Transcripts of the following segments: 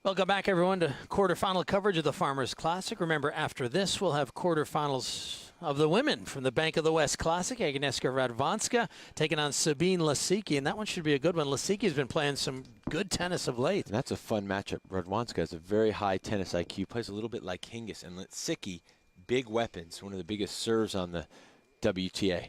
Welcome back, everyone, to quarterfinal coverage of the Farmers Classic. Remember, after this, we'll have quarterfinals of the women from the Bank of the West Classic. Agnieszka Radwanska taking on Sabine Lisicki, and that one should be a good one. Lisicki's been playing some good tennis of late. And that's a fun matchup. Radwanska has a very high tennis IQ, plays a little bit like Hingis, and Lisicki, big weapons, one of the biggest serves on the WTA.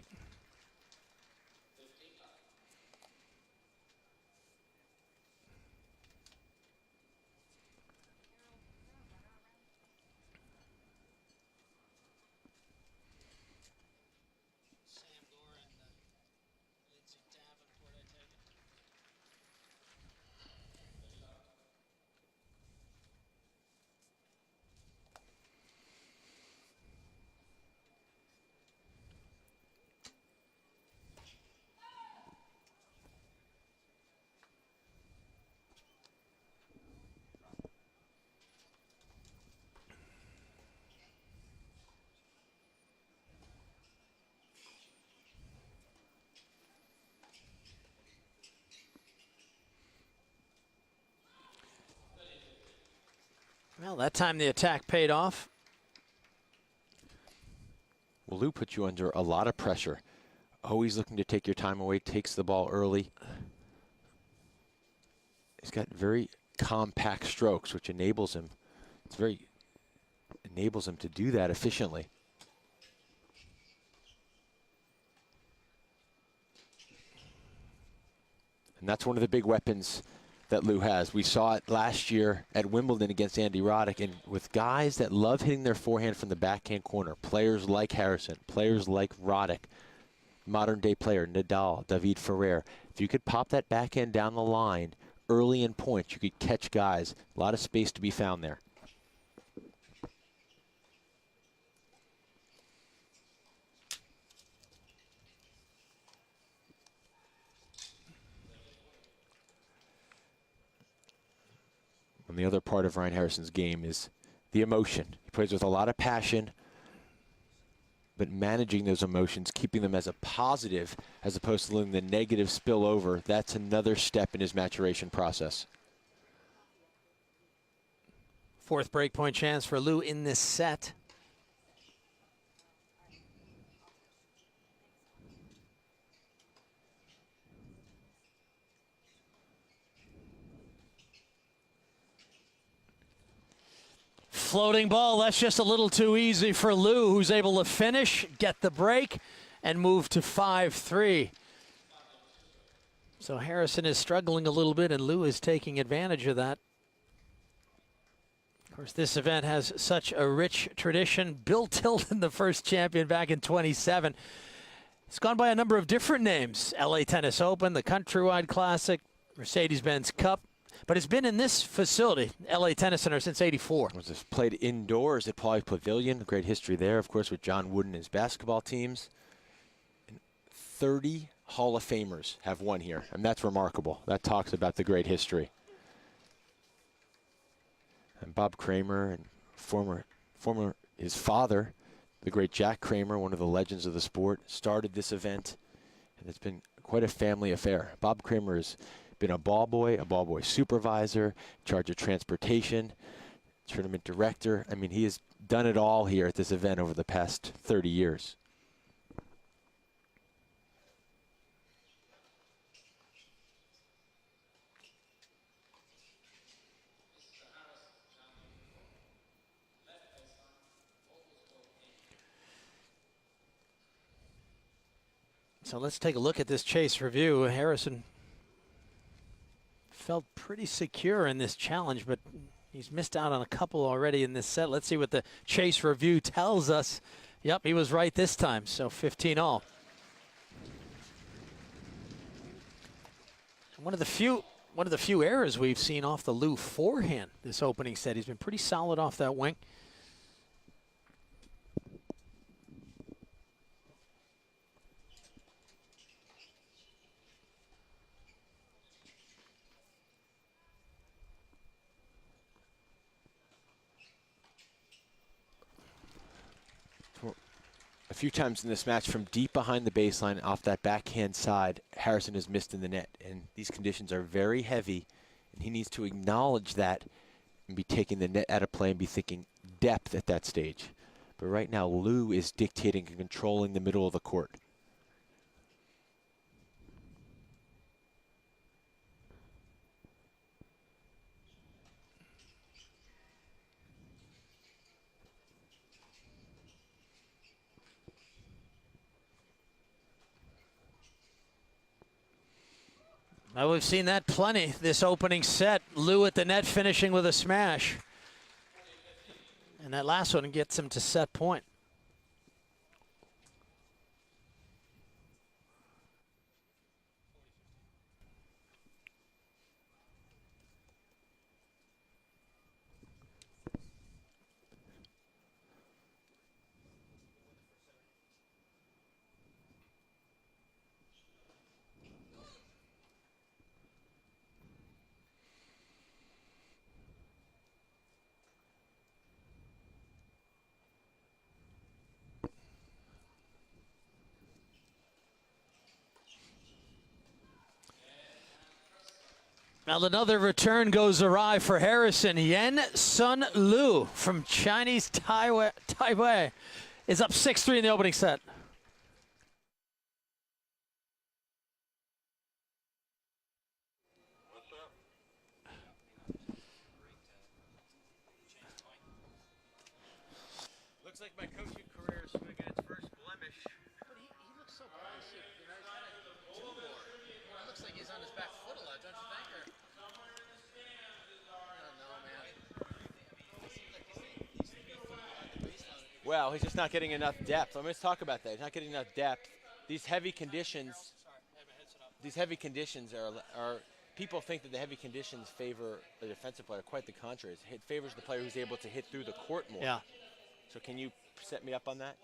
Well, that time the attack paid off. Well, Lou puts you under a lot of pressure. Always looking to take your time away, takes the ball early. He's got very compact strokes, which enables him. Enables him to do that efficiently. And that's one of the big weapons that Lou has. We saw it last year at Wimbledon against Andy Roddick, and with guys that love hitting their forehand from the backhand corner, players like Harrison, players like Roddick, modern day player Nadal, David Ferrer, if you could pop that backhand down the line early in points, you could catch guys. A lot of space to be found there. And the other part of Ryan Harrison's game is the emotion. He plays with a lot of passion, but managing those emotions, keeping them as a positive as opposed to letting the negative spill over, that's another step in his maturation process. Fourth breakpoint chance for Lou in this set. Floating ball, that's just a little too easy for Lou, who's able to finish, get the break, and move to 5-3. So Harrison is struggling a little bit, and Lou is taking advantage of that. Of course, this event has such a rich tradition. Bill Tilden, the first champion back in 27. It's gone by a number of different names. LA Tennis Open, the Countrywide Classic, Mercedes-Benz Cup. But it's been in this facility, LA Tennis Center, since '84. It was played indoors at Pauley Pavilion. Great history there, of course, with John Wooden and his basketball teams. And 30 Hall of Famers have won here, and that's remarkable. That talks about the great history. And Bob Kramer, and his father, the great Jack Kramer, one of the legends of the sport, started this event, and it's been quite a family affair. Bob Kramer has been a ball boy supervisor, in charge of transportation, tournament director. I mean, he has done it all here at this event over the past 30 years. So let's take a look at this chase review. Harrison felt pretty secure in this challenge, but he's missed out on a couple already in this set. Let's see what the chase review tells us. Yep, he was right this time, so 15-all. One of the few errors we've seen off the Lou forehand this opening set. He's been pretty solid off that wing. A few times in this match from deep behind the baseline off that backhand side, Harrison has missed in the net. And these conditions are very heavy, and he needs to acknowledge that and be taking the net out of play and be thinking depth at that stage. But right now, Liu is dictating and controlling the middle of the court. Well, we've seen that plenty this opening set. Liu at the net finishing with a smash. And that last one gets him to set point. Now another return goes awry for Harrison. Yen Sun Liu from Chinese Taipei is up 6-3 in the opening set. Looks like my coaching career is going to get its first blemish. But he looks so passive. You know, he's kind of too more. It looks like he's on his back foot a lot, don't you think? Or, I don't know, man. It seems like he's on the baseline. Well, he's just not getting enough depth. Let's talk about that. He's not getting enough depth. These heavy conditions are people think that the heavy conditions favor the defensive player. Quite the contrary. It favors the player who's able to hit through the court more. Yeah. So can you set me up on that?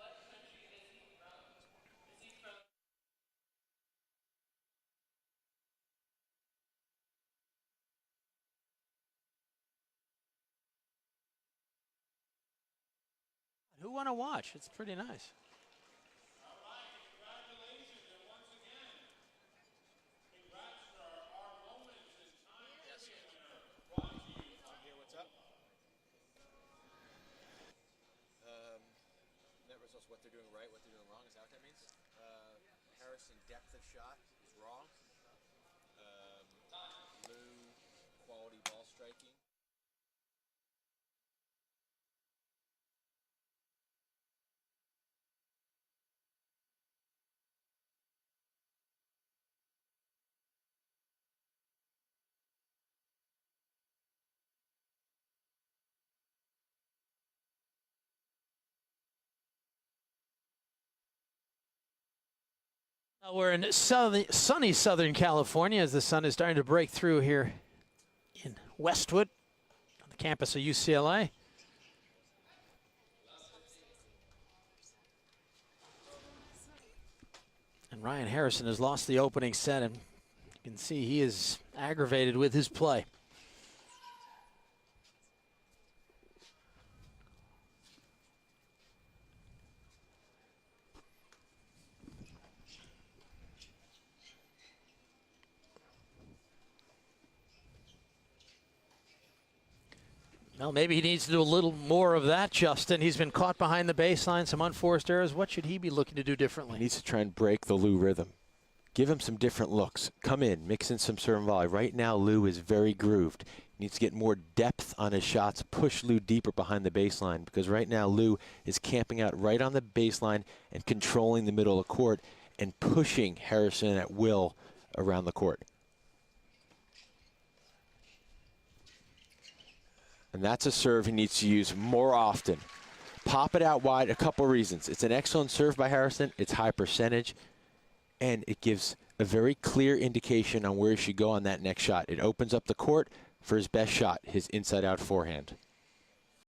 Who want to watch? It's pretty nice. Net results, what they're doing right, what they're doing wrong. Is that what that means? Harrison, depth of shot is wrong. Liu, quality ball striking. We're in sunny Southern California as the sun is starting to break through here in Westwood on the campus of UCLA. And Ryan Harrison has lost the opening set, and you can see he is aggravated with his play. Well, maybe he needs to do a little more of that, Justin. He's been caught behind the baseline, some unforced errors. What should he be looking to do differently? He needs to try and break the Liu rhythm. Give him some different looks. Come in, mix in some serve and volley. Right now, Liu is very grooved. He needs to get more depth on his shots, push Liu deeper behind the baseline, because right now Liu is camping out right on the baseline and controlling the middle of the court and pushing Harrison at will around the court. And that's a serve he needs to use more often. Pop it out wide, a couple reasons. It's an excellent serve by Harrison. It's high percentage. And it gives a very clear indication on where he should go on that next shot. It opens up the court for his best shot, his inside-out forehand.